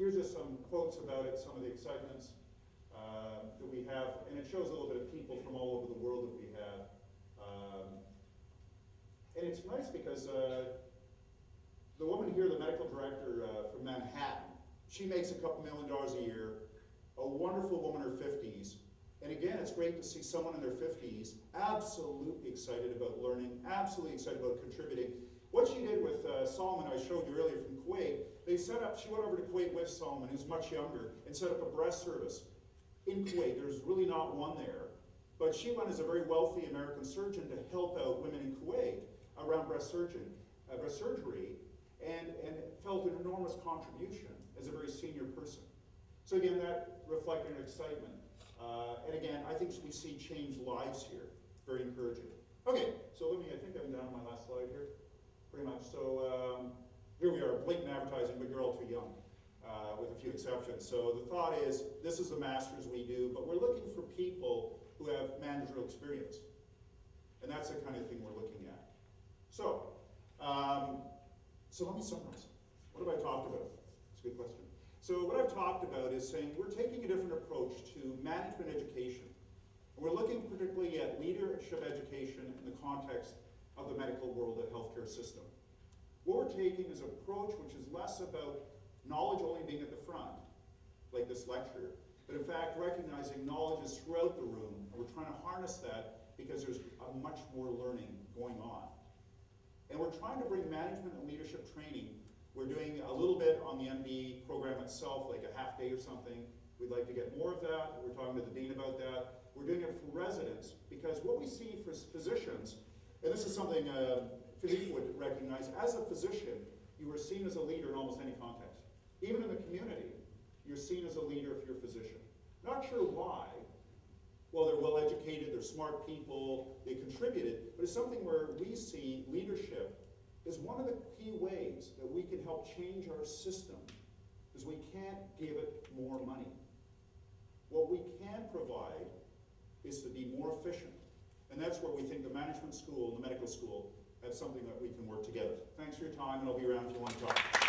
here's just some quotes about it, some of the excitements that we have, and it shows a little bit of people from all over the world that we have. And it's nice because the woman here, the medical director from Manhattan, she makes a couple $1 million a year, a wonderful woman in her 50s. And again, it's great to see someone in their 50s absolutely excited about learning, absolutely excited about contributing. What she did with Solomon, I showed you earlier from Kuwait, they set up, she went over to Kuwait with Solomon, who's much younger, and set up a breast service in Kuwait. There's really not one there. But she went as a very wealthy American surgeon to help out women in Kuwait around breast surgery, and felt an enormous contribution as a very senior person. So again, that reflected an excitement. And again, I think we see changed lives here. Very encouraging. Okay, so I think I'm down to my last slide here, pretty much. So here we are, blatant advertising, but you're all too young, with a few exceptions. So the thought is, this is the master's we do, but we're looking for people who have managerial experience. And that's the kind of thing we're looking at. So, so let me summarize. What have I talked about? It's a good question. So what I've talked about is saying we're taking a different approach to management education. And we're looking particularly at leadership education in the context of the medical world and healthcare system. What we're taking is an approach which is less about knowledge only being at the front, like this lecture, but in fact recognizing knowledge is throughout the room, and we're trying to harness that because there's much more learning going on. And we're trying to bring management and leadership training. We're doing a little bit on the MD program itself, like a half day or something. We'd like to get more of that. We're talking to the dean about that. We're doing it for residents, because what we see for physicians, and this is something Philippe would recognize, as a physician, you are seen as a leader in almost any context. Even in the community, you're seen as a leader if you're a physician. Not sure why. Well, they're well educated, they're smart people, they contributed, but it's something where we see leadership is one of the key ways that we can help change our system, because we can't give it more money. What we can provide is to be more efficient, and that's where we think the management school and the medical school have something that we can work together. Thanks for your time, and I'll be around if you want to talk.